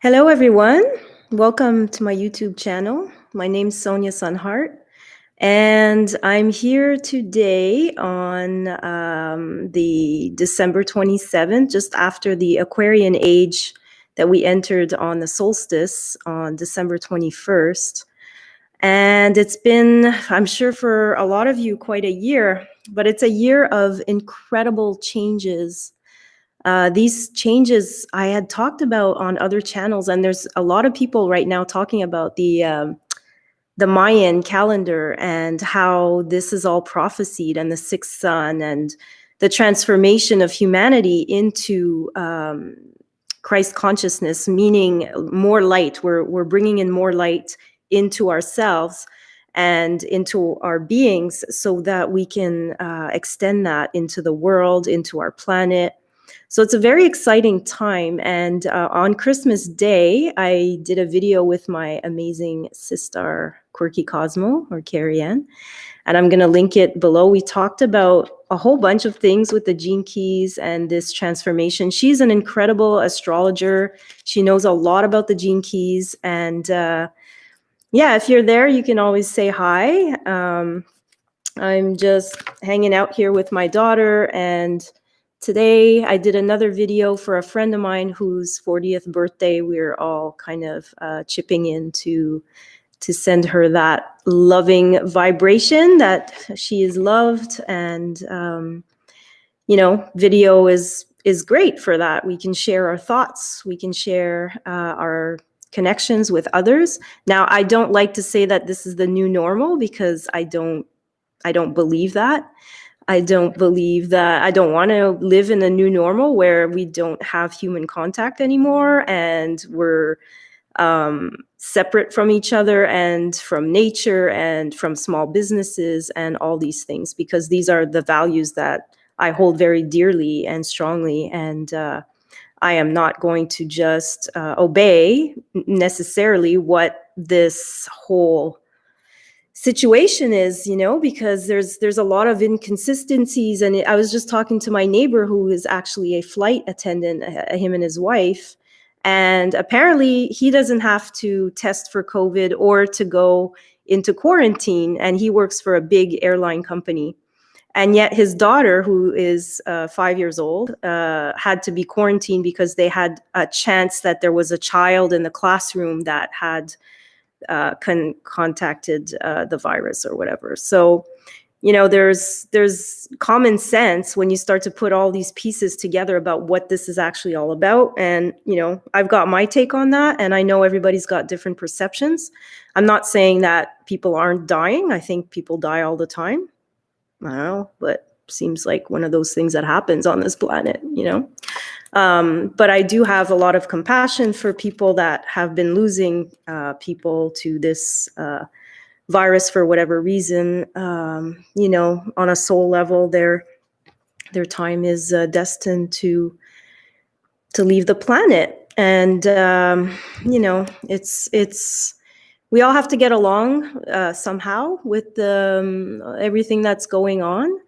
Hello, everyone. Welcome to my YouTube channel. My name's sonyasunheart, and I'm here today on the December 27th, just after the Aquarian age that we entered on the solstice on December 21st. And it's been, I'm sure for a lot of you, quite a year, but it's a year of incredible changes. These changes I had talked about on other channels, and there's a lot of people right now talking about the Mayan calendar and how this is all prophesied, and the sixth sun, and the transformation of humanity into Christ consciousness, meaning more light. We're bringing in more light into ourselves and into our beings, so that we can extend that into the world, into our planet. So it's a very exciting time. And on Christmas Day, I did a video with my amazing sister, Quirky Cosmo, or Carrie Ann, and I'm going to link it below. We talked about a whole bunch of things with the gene keys and this transformation. She's an incredible astrologer. She knows a lot about the gene keys. And yeah, if you're there, you can always say hi. I'm just hanging out here with my daughter, and today I did another video for a friend of mine whose 40th birthday. We're all kind of chipping in to send her that loving vibration that she is loved. And video is great for that. We can share our thoughts. We can share our connections with others. Now, I don't like to say that this is the new normal, because I don't believe that. I don't believe that. I don't want to live in a new normal where we don't have human contact anymore, and we're separate from each other and from nature and from small businesses and all these things, because these are the values that I hold very dearly and strongly. And I am not going to just obey necessarily what this whole situation is, because there's a lot of inconsistencies. And I was just talking to my neighbor, who is actually a flight attendant, him and his wife, and apparently he doesn't have to test for COVID or to go into quarantine, and he works for a big airline company. And yet his daughter, who is 5 years old, had to be quarantined because they had a chance that there was a child in the classroom that had contacted the virus or whatever. So, there's common sense when you start to put all these pieces together about what this is actually all about. And, I've got my take on that, and I know everybody's got different perceptions. I'm not saying that people aren't dying. I think people die all the time. I don't know, but seems like one of those things that happens on this planet, But I do have a lot of compassion for people that have been losing people to this virus for whatever reason. On a soul level, their time is destined to leave the planet. And it's we all have to get along somehow with everything that's going on.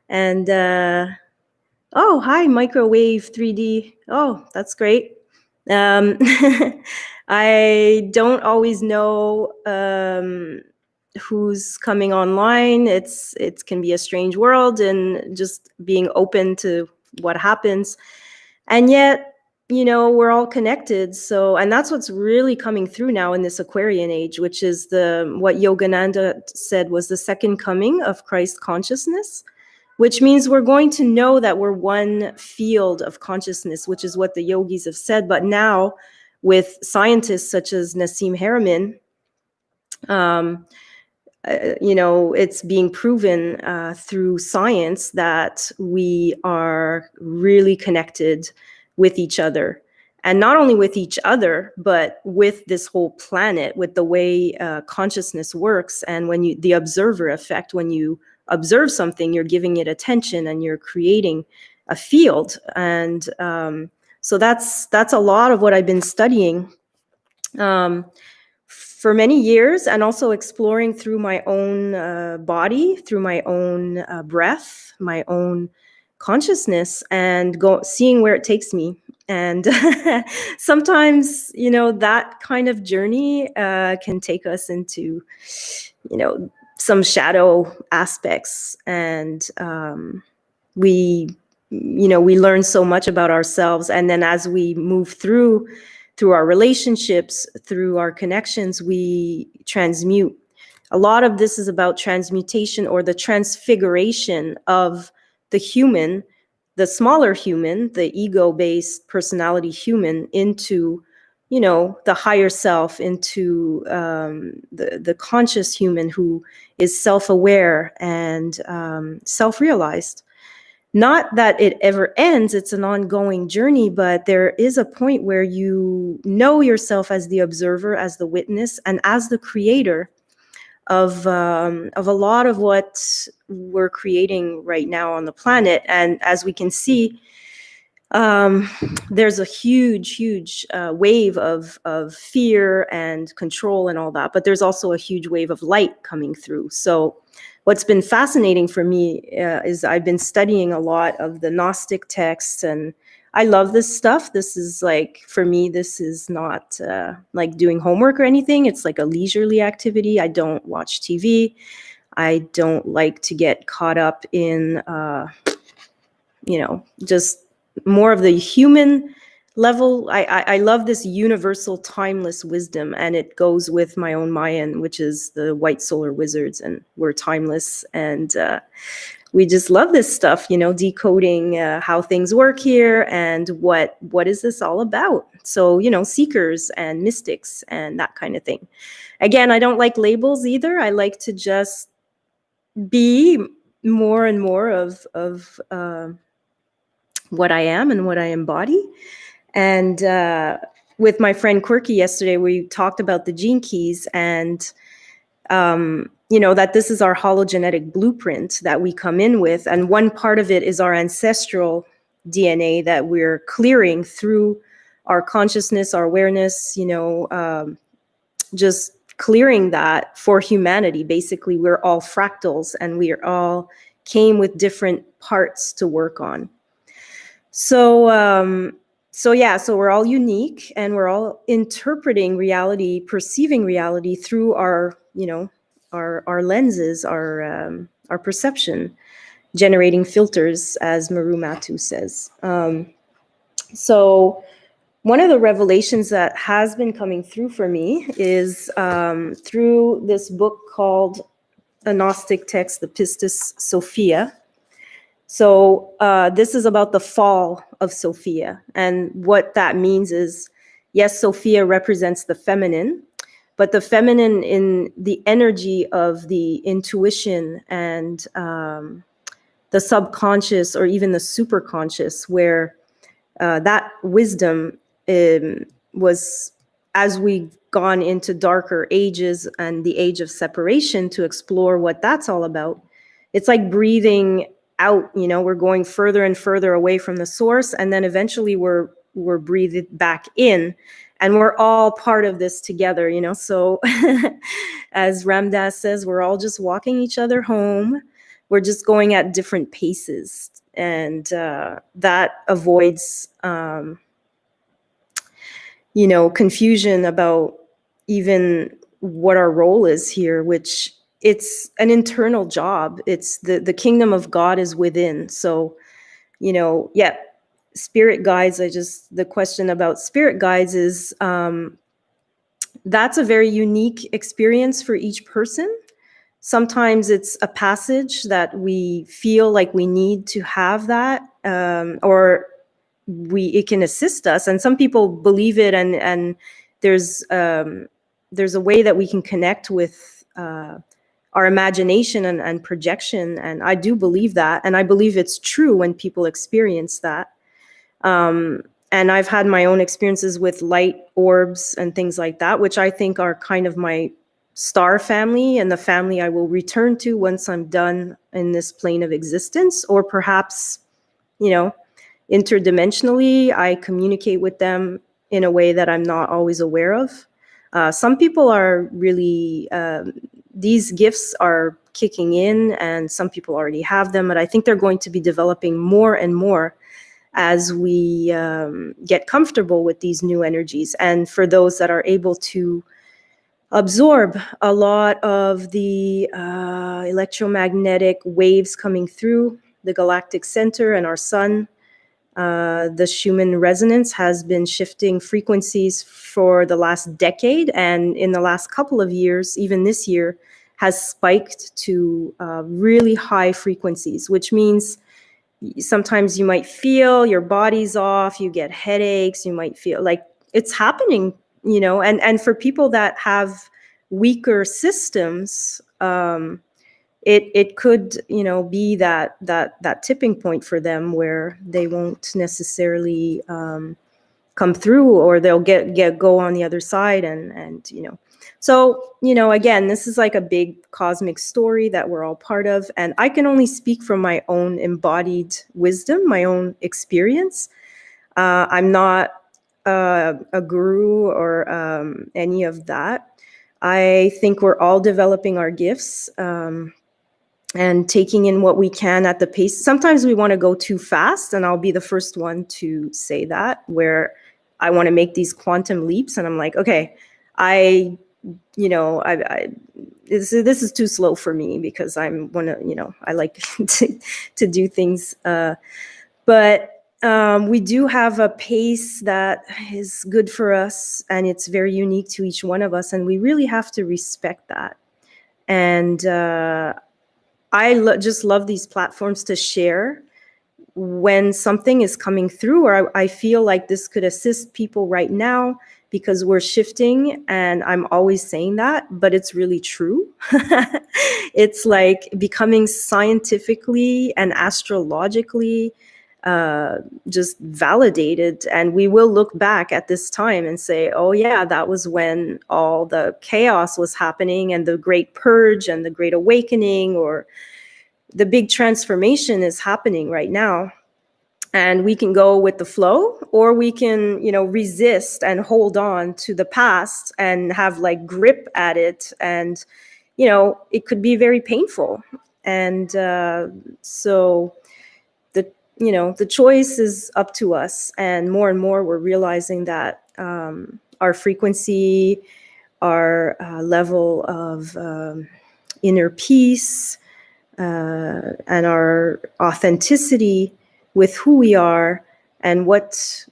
And oh, hi, Microwave 3D. Oh, that's great. I don't always know who's coming online. It can be a strange world, and just being open to what happens. And yet, we're all connected. So, and that's what's really coming through now in this Aquarian age, which is what Yogananda said was the second coming of Christ consciousness, which means we're going to know that we're one field of consciousness, which is what the yogis have said. But now, with scientists such as Nassim Haramein, it's being proven through science that we are really connected with each other. And not only with each other, but with this whole planet, with the way consciousness works. And when the observer effect, when you observe something, you're giving it attention and you're creating a field. And so that's a lot of what I've been studying for many years, and also exploring through my own body, through my own breath, my own consciousness, and seeing where it takes me. And sometimes, that kind of journey can take us into, some shadow aspects. And we, we learn so much about ourselves. And then as we move through our relationships, through our connections, we transmute. A lot of this is about transmutation, or the transfiguration of the human, the smaller human, the ego-based personality human, into, the higher self, into the conscious human who is self-aware and self-realized. Not that it ever ends, it's an ongoing journey, but there is a point where you know yourself as the observer, as the witness, and as the creator of a lot of what we're creating right now on the planet. And as we can see, there's a huge wave of fear and control and all that, but there's also a huge wave of light coming through. So what's been fascinating for me is I've been studying a lot of the Gnostic texts, and I love this stuff. This is like, for me, this is not like doing homework or anything. It's like a leisurely activity. I don't watch TV. I don't like to get caught up in, just more of the human level. I love this universal, timeless wisdom, and it goes with my own Mayan, which is the white solar wizards, and we're timeless. And we just love this stuff, decoding how things work here and what is this all about. So, seekers and mystics and that kind of thing. Again, I don't like labels either. I like to just be more and more of what I am and what I embody. And with my friend Quirky yesterday, we talked about the gene keys, and that this is our hologenetic blueprint that we come in with. And one part of it is our ancestral DNA that we're clearing through our consciousness, our awareness, just clearing that for humanity. Basically, we're all fractals, and we all came with different parts to work on. So we're all unique, and we're all interpreting reality, perceiving reality through our, our lenses, our perception, generating filters, as Maru Matu says. So one of the revelations that has been coming through for me is through this book called a Gnostic text, the Pistis Sophia. So this is about the fall of Sophia. And what that means is, yes, Sophia represents the feminine, but the feminine in the energy of the intuition and the subconscious, or even the superconscious, where that wisdom was, as we've gone into darker ages and the age of separation to explore what that's all about, it's like breathing out, we're going further and further away from the source, and then eventually we're breathed back in, and we're all part of this together, so as Ramdas says, we're all just walking each other home. We're just going at different paces, and that avoids confusion about even what our role is here, which it's an internal job. It's the kingdom of God is within. So, spirit guides. The question about spirit guides is, that's a very unique experience for each person. Sometimes it's a passage that we feel like we need to have that, or it can assist us. And some people believe it, and there's a way that we can connect with our imagination and projection. And I do believe that. And I believe it's true when people experience that. And I've had my own experiences with light orbs and things like that, which I think are kind of my star family, and the family I will return to once I'm done in this plane of existence. Or perhaps, interdimensionally, I communicate with them in a way that I'm not always aware of. Some people are really, these gifts are kicking in, and some people already have them, but I think they're going to be developing more and more as we get comfortable with these new energies. And for those that are able to absorb a lot of the electromagnetic waves coming through the galactic center and our sun, the Schumann resonance has been shifting frequencies for the last decade, and in the last couple of years, even this year, has spiked to really high frequencies, which means sometimes you might feel your body's off, you get headaches, you might feel like it's happening, and for people that have weaker systems, it could, be that tipping point for them where they won't necessarily come through, or they'll go on the other side, and so again, this is like a big cosmic story that we're all part of, and I can only speak from my own embodied wisdom, my own experience. I'm not a guru or any of that. I think we're all developing our gifts, and taking in what we can at the pace. Sometimes we want to go too fast, and I'll be the first one to say that, where I want to make these quantum leaps, and I'm like, okay, I this is too slow for me, because I like to do things, but we do have a pace that is good for us, and it's very unique to each one of us, and we really have to respect that. And I just love these platforms to share when something is coming through, or I feel like this could assist people right now, because we're shifting, and I'm always saying that, but it's really true. It's like becoming scientifically and astrologically just validated, and we will look back at this time and say, oh yeah, that was when all the chaos was happening, and the great purge and the great awakening, or the big transformation is happening right now. And we can go with the flow, or we can resist and hold on to the past and have like grip at it, and it could be very painful. And so the choice is up to us, and more we're realizing that our frequency, our level of inner peace, and our authenticity with who we are and what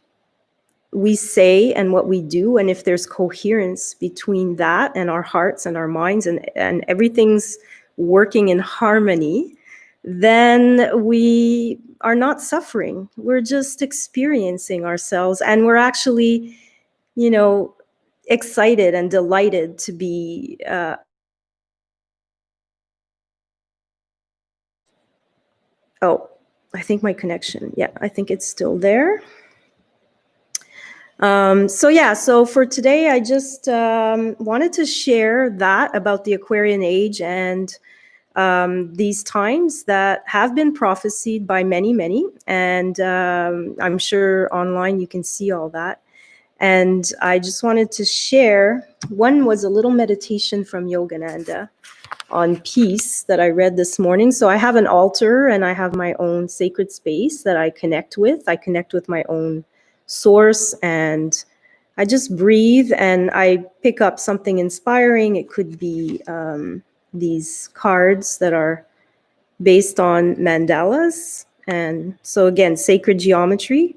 we say and what we do, and if there's coherence between that and our hearts and our minds, and everything's working in harmony, then we are not suffering. We're just experiencing ourselves, and we're actually, excited and delighted to be oh, I think my connection, yeah, I think it's still there. So for today, I just wanted to share that about the Aquarian age, and these times that have been prophesied by many, and I'm sure online you can see all that. And I just wanted to share, one was a little meditation from Yogananda on peace that I read this morning. So I have an altar, and I have my own sacred space that I connect with. I connect with my own source, and I just breathe, and I pick up something inspiring. It could be these cards that are based on mandalas. And so again, sacred geometry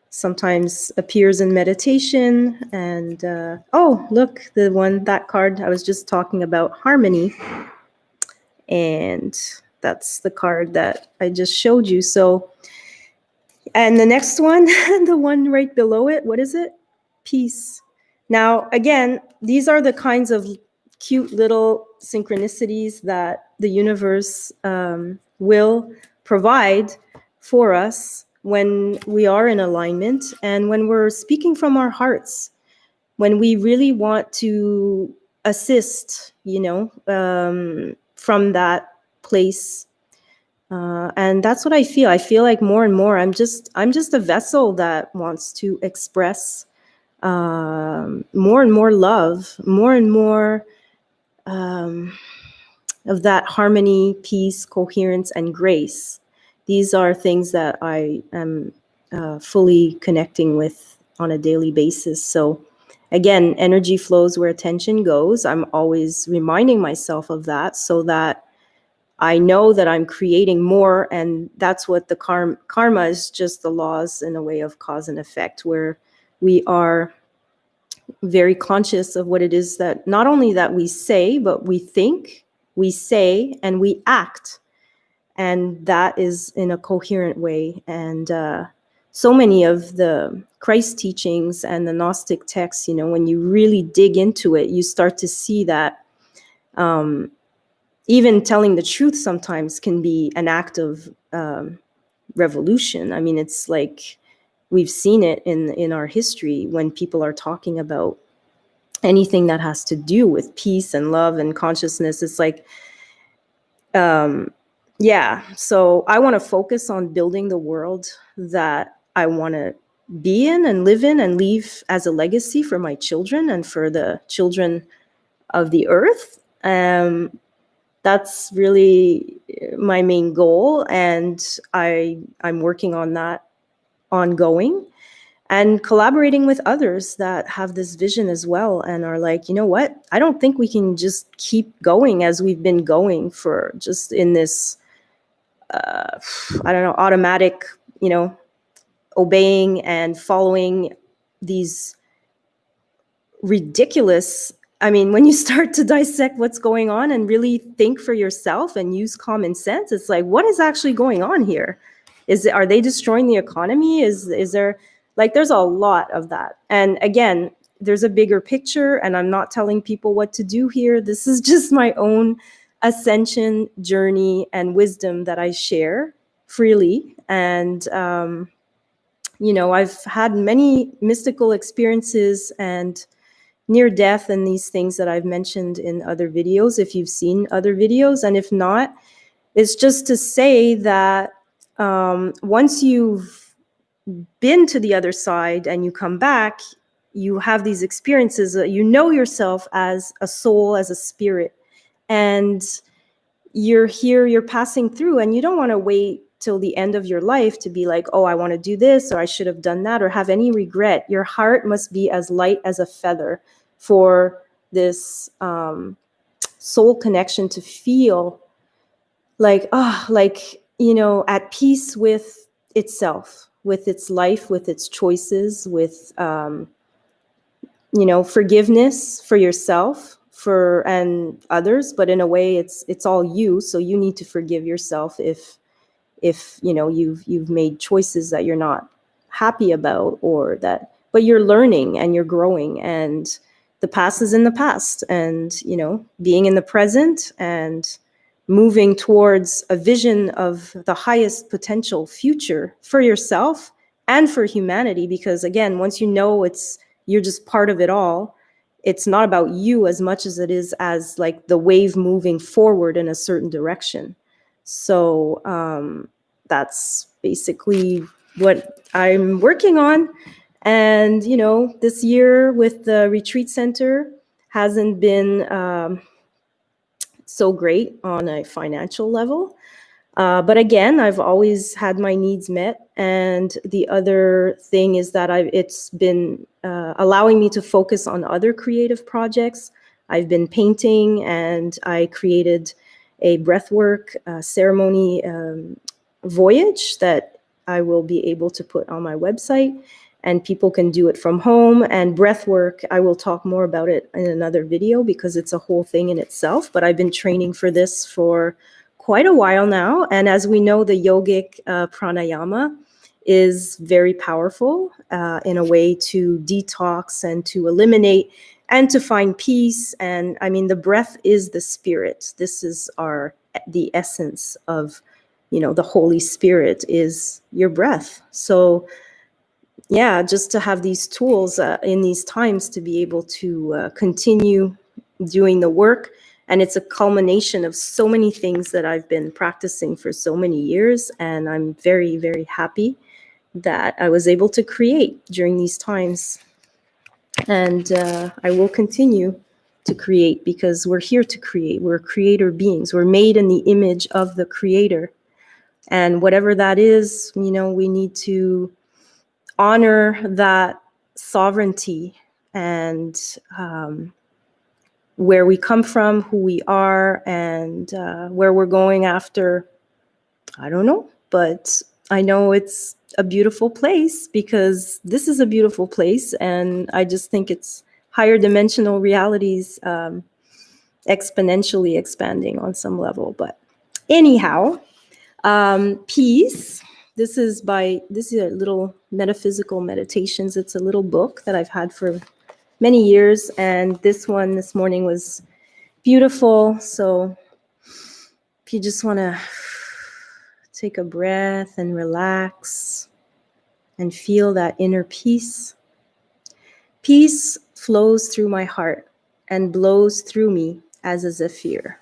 sometimes appears in meditation. And oh, look, that card I was just talking about, harmony. And that's the card that I just showed you. So, and the next one, the one right below it, what is it? Peace. Now, again, these are the kinds of cute little synchronicities that the universe will provide for us when we are in alignment, and when we're speaking from our hearts, when we really want to assist, from that place. And that's what I feel. I feel like more and more, I'm just a vessel that wants to express more and more love, more and more of that harmony, peace, coherence, and grace these are things that I am fully connecting with on a daily basis. So again, energy flows where attention goes. I'm always reminding myself of that so that I know that I'm creating more. And that's what the karma is, just the laws in a way of cause and effect, where we are very conscious of what it is that not only that we say, but we think, we say, and we act. And that is in a coherent way. And so many of the Christ teachings and the Gnostic texts, when you really dig into it, you start to see that even telling the truth sometimes can be an act of revolution. I mean, it's like we've seen it in our history when people are talking about anything that has to do with peace and love and consciousness. It's like, yeah. So I want to focus on building the world that I want to be in and live in and leave as a legacy for my children and for the children of the earth. That's really my main goal. And I'm working on that ongoing and collaborating with others that have this vision as well and are like, you know what? I don't think we can just keep going as we've been going for just in this, I don't know, automatic, obeying and following these ridiculous. I mean, when you start to dissect what's going on and really think for yourself and use common sense, it's like, what is actually going on here? Are they destroying the economy? Is there, like, there's a lot of that. And again, there's a bigger picture, and I'm not telling people what to do here. This is just my own ascension journey and wisdom that I share freely. And I've had many mystical experiences and near death and these things that I've mentioned in other videos, if you've seen other videos. And if not, it's just to say that once you've been to the other side and you come back, you have these experiences that you know yourself as a soul, as a spirit. And you're here, you're passing through, and you don't want to wait till the end of your life to be like, oh, I want to do this, or I should have done that, or have any regret. Your heart must be as light as a feather for this soul connection to feel like, at peace with itself, with its life, with its choices, with, forgiveness for yourself, and others. But in a way, it's all you. So you need to forgive yourself if you've made choices that you're not happy about, but you're learning and you're growing, and the past is in the past, and being in the present and moving towards a vision of the highest potential future for yourself and for humanity. Because again, once you're just part of it all, it's not about you as much as it is as like the wave moving forward in a certain direction. So that's basically what I'm working on. And, this year with the retreat center hasn't been so great on a financial level. But again, I've always had my needs met. And the other thing is that it's been allowing me to focus on other creative projects. I've been painting, and I created a breathwork ceremony voyage that I will be able to put on my website, and people can do it from home. And breathwork, I will talk more about it in another video because it's a whole thing in itself. But I've been training for this for quite a while now. And as we know, the yogic pranayama is very powerful in a way to detox and to eliminate and to find peace. And I mean, the breath is the spirit. This is the essence of, the Holy Spirit is your breath. So yeah, just to have these tools in these times to be able to continue doing the work. And it's a culmination of so many things that I've been practicing for so many years. And I'm very, very happy that I was able to create during these times. And I will continue to create because we're here to create. We're creator beings. We're made in the image of the creator. And whatever that is, we need to honor that sovereignty and where we come from, who we are, and where we're going after. I don't know, but I know it's a beautiful place because this is a beautiful place, and I just think it's higher dimensional realities exponentially expanding on some level. But anyhow, peace. This is a little metaphysical meditations. It's a little book that I've had for many years, and this one this morning was beautiful. So if you just want to take a breath and relax and feel that inner peace. Peace flows through my heart and blows through me as a zephyr.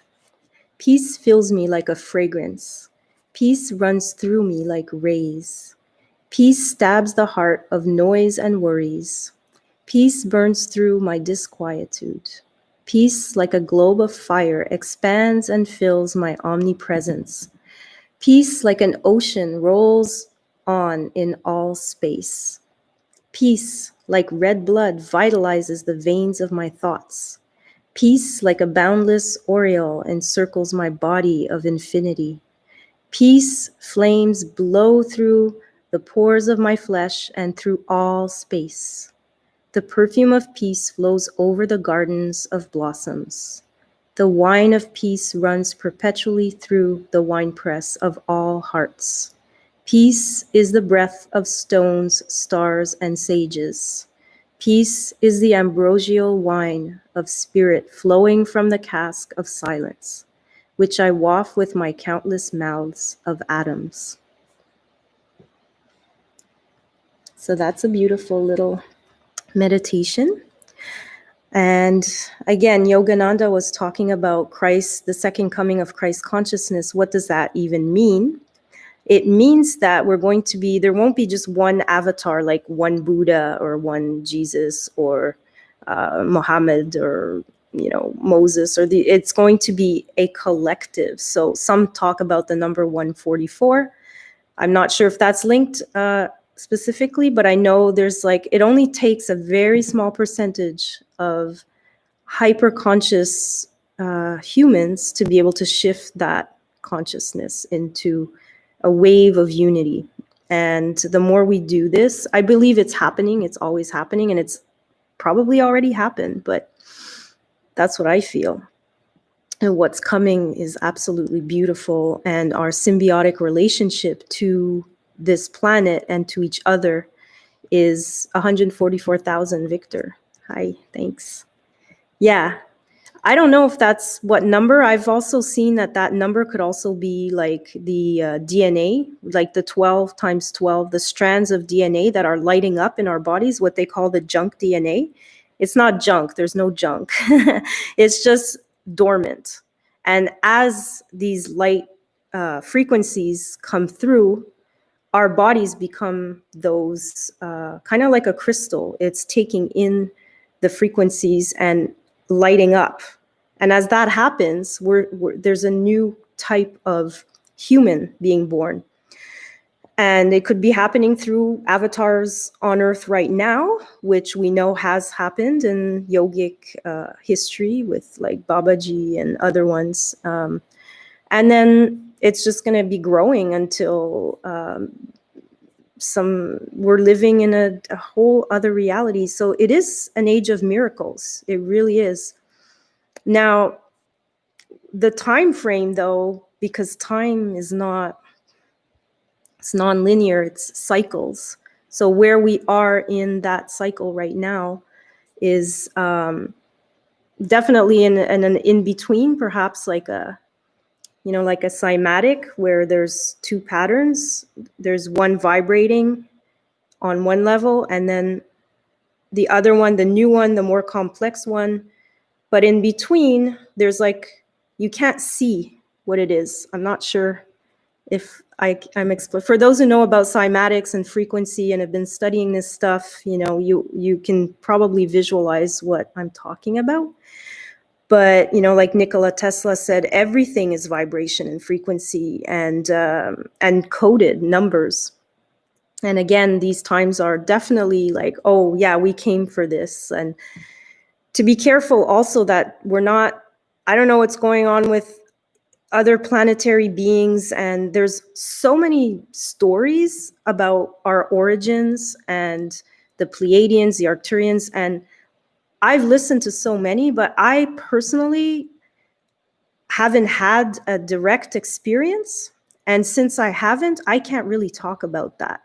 Peace fills me like a fragrance. Peace runs through me like rays. Peace stabs the heart of noise and worries. Peace burns through my disquietude. Peace, like a globe of fire, expands and fills my omnipresence. Peace, like an ocean, rolls on in all space. Peace, like red blood, vitalizes the veins of my thoughts. Peace, like a boundless aureole, encircles my body of infinity. Peace, flames blow through the pores of my flesh and through all space. The perfume of peace flows over the gardens of blossoms. The wine of peace runs perpetually through the winepress of all hearts. Peace is the breath of stones, stars, and sages. Peace is the ambrosial wine of spirit flowing from the cask of silence, which I waft with my countless mouths of atoms. So that's a beautiful little meditation. And again, Yogananda was talking about Christ, the second coming of Christ consciousness. What does that even mean? It means that there won't be just one avatar, like one Buddha or one Jesus or Muhammad or Moses, it's going to be a collective. So some talk about the number 144. I'm not sure if that's linked specifically, but I know it only takes a very small percentage of hyper conscious humans to be able to shift that consciousness into a wave of unity. And the more we do this, I believe it's happening. It's always happening, and it's probably already happened, but that's what I feel. And what's coming is absolutely beautiful, and our symbiotic relationship to this planet and to each other is 144,000. Victor, hi, thanks. Yeah, I don't know if that's what number. I've also seen that number could also be like the DNA, like the 12 times 12, the strands of DNA that are lighting up in our bodies, what they call the junk DNA. It's not junk. There's no junk. It's just dormant. And as these light frequencies come through, our bodies become those kind of like a crystal. It's taking in the frequencies and lighting up. And as that happens, there's a new type of human being born. And it could be happening through avatars on Earth right now, which we know has happened in yogic history with like Babaji and other ones. And then it's just going to be growing until we're living in a whole other reality. So it is an age of miracles. It really is. Now, the time frame, though, because time is it's non-linear, it's cycles. So where we are in that cycle right now is definitely in an in-between, perhaps like a cymatic where there's two patterns. There's one vibrating on one level, and then the other one, the new one, the more complex one. But in between, there's you can't see what it is. I'm not sure if I'm explaining. For those who know about cymatics and frequency and have been studying this stuff, you can probably visualize what I'm talking about. But, like Nikola Tesla said, everything is vibration and frequency and coded numbers. And again, these times are definitely like, oh yeah, we came for this. And to be careful also that we're not, I don't know what's going on with other planetary beings, and there's so many stories about our origins and the Pleiadians, the Arcturians, and I've listened to so many, but I personally haven't had a direct experience. And since I haven't, I can't really talk about that.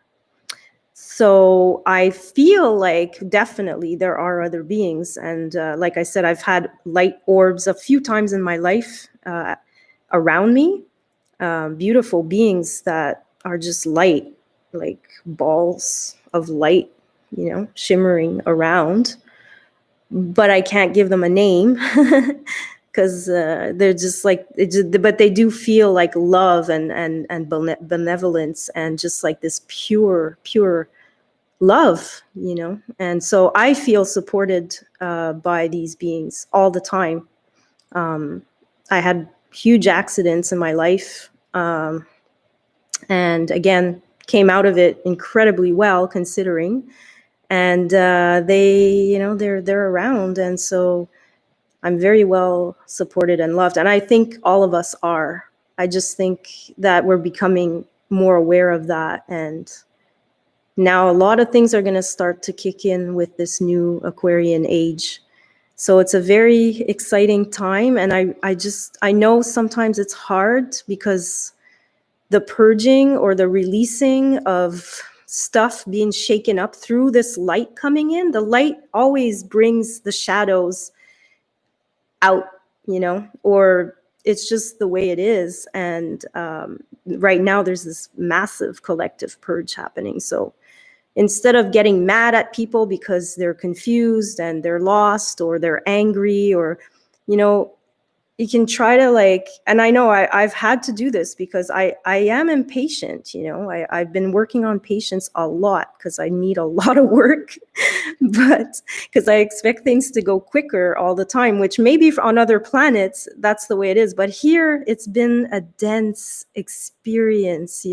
So I feel like definitely there are other beings. And like I said, I've had light orbs a few times in my life around me, beautiful beings that are just light, like balls of light, shimmering around. But I can't give them a name because they're just like, but they do feel like love and benevolence and just like this pure love, And so I feel supported by these beings all the time. I had huge accidents in my life, and again, came out of it incredibly well, considering. And they're around, and so I'm very well supported and loved. And I think all of us are. I just think that we're becoming more aware of that. And now a lot of things are going to start to kick in with this new Aquarian age. So it's a very exciting time. And I know sometimes it's hard because the purging or the releasing of stuff being shaken up through this light coming in, the light always brings the shadows out, or it's just the way it is. And right now there's this massive collective purge happening. So instead of getting mad at people because they're confused and they're lost or they're angry, or, you can try to and I know I've had to do this because I am impatient, I've been working on patience a lot because I need a lot of work, but because I expect things to go quicker all the time, which maybe on other planets, that's the way it is. But here it's been a dense experience,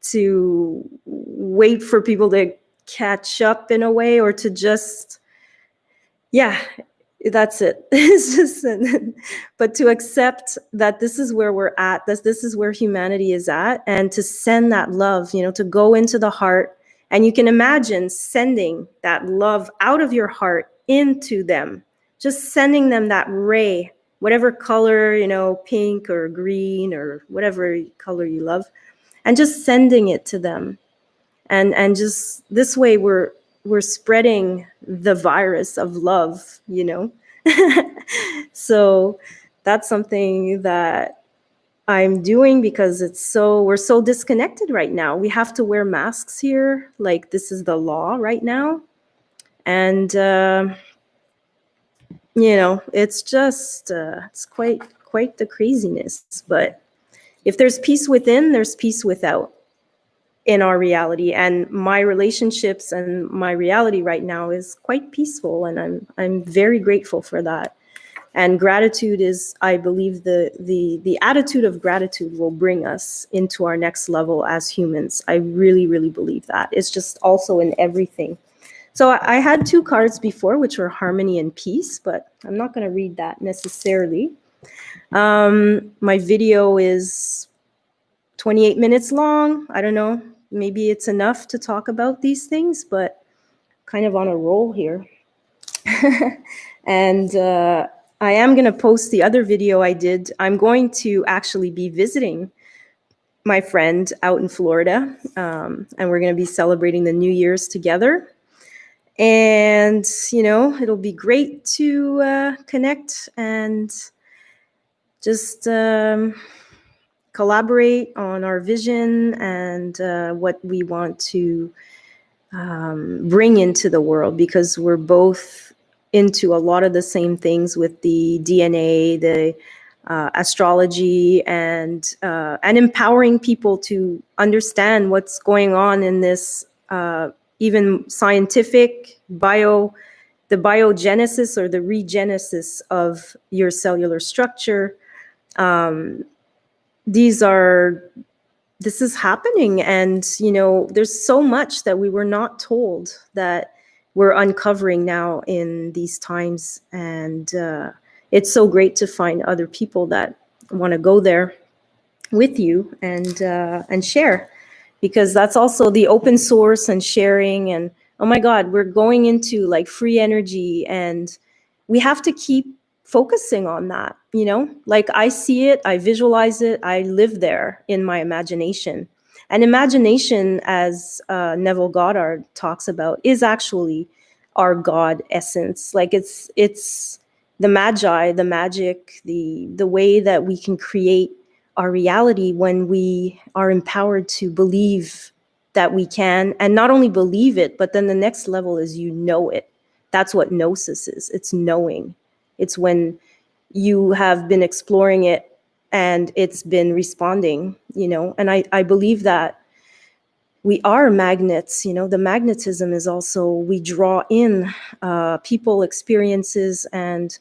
to wait for people to catch up in a way, or to just, yeah, that's it. It's just, but to accept that this is where we're at, this is where humanity is at, and to send that love, to go into the heart. And you can imagine sending that love out of your heart into them, just sending them that ray, whatever color, pink or green or whatever color you love, and just sending it to them. And just this way we're spreading the virus of love, So that's something that I'm doing because we're so disconnected right now. We have to wear masks here, like this is the law right now. And it's just it's quite the craziness. But if there's peace within, there's peace without in our reality. And my relationships and my reality right now is quite peaceful, and I'm very grateful for that. And gratitude is, I believe, the attitude of gratitude will bring us into our next level as humans. I really, really believe that. It's just also in everything. So I had two cards before, which were harmony and peace, but I'm not going to read that necessarily. My video is 28 minutes long. I don't know. Maybe it's enough to talk about these things, but kind of on a roll here. And I am going to post the other video I did. I'm going to actually be visiting my friend out in Florida, and we're going to be celebrating the New Year's together. And, it'll be great to connect and just collaborate on our vision and what we want to bring into the world, because we're both into a lot of the same things with the DNA, the astrology, and empowering people to understand what's going on in this even scientific the biogenesis or the regenesis of your cellular structure. This is happening, and there's so much that we were not told that we're uncovering now in these times, and it's so great to find other people that want to go there with you and share, because that's also the open source and sharing. And oh my God, we're going into like free energy, and we have to keep focusing on that. Like I see it, I visualize it, I live there in my imagination. And imagination, as Neville Goddard talks about, is actually our God essence. Like it's the magi, the magic, the way that we can create our reality when we are empowered to believe that we can, and not only believe it, but then the next level is it. That's what gnosis is. It's knowing. It's when you have been exploring it and it's been responding, and I believe that we are magnets. The magnetism is also, we draw in people, experiences, and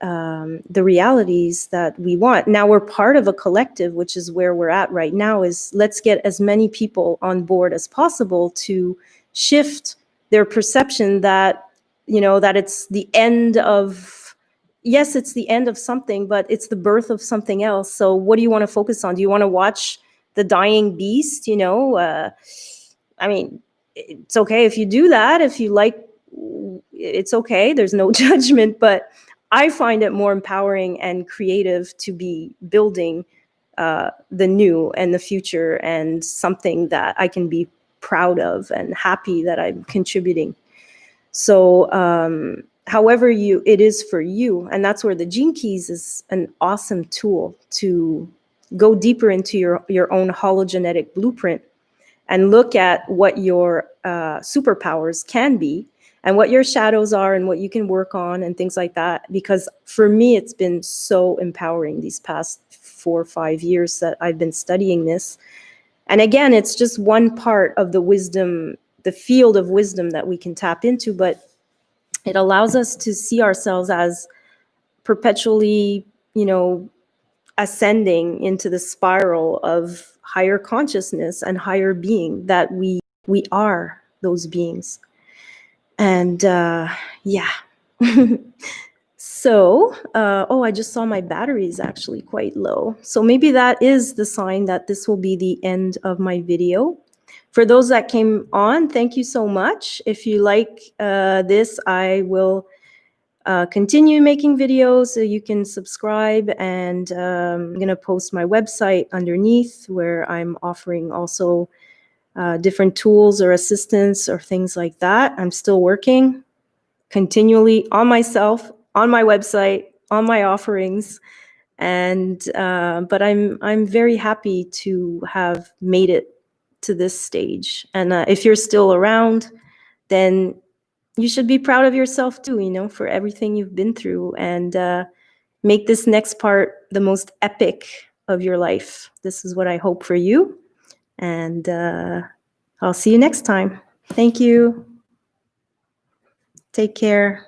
the realities that we want. Now we're part of a collective, which is where we're at right now, is let's get as many people on board as possible to shift their perception that, that it's the end of, yes, it's the end of something, but it's the birth of something else. So what do you want to focus on? Do you want to watch the dying beast? I mean, it's okay if you do that. If you like, it's okay. There's no judgment, but I find it more empowering and creative to be building the new and the future, and something that I can be proud of and happy that I'm contributing. So however it is for you, and that's where the Gene Keys is an awesome tool to go deeper into your own hologenetic blueprint and look at what your superpowers can be, and what your shadows are, and what you can work on, and things like that. Because for me, it's been so empowering these past 4 or 5 years that I've been studying this. And again, it's just one part of the wisdom, the field of wisdom that we can tap into, but it allows us to see ourselves as perpetually, ascending into the spiral of higher consciousness and higher being, that we are those beings. And yeah. So, I just saw my battery is actually quite low. So maybe that is the sign that this will be the end of my video. For those that came on, thank you so much. If you like this, I will continue making videos, so you can subscribe. And I'm going to post my website underneath, where I'm offering also different tools or assistance or things like that. I'm still working continually on myself, on my website, on my offerings. And but I'm very happy to have made it to this stage. And if you're still around, then you should be proud of yourself too, for everything you've been through, and make this next part the most epic of your life. This is what I hope for you. And I'll see you next time. Thank you. Take care.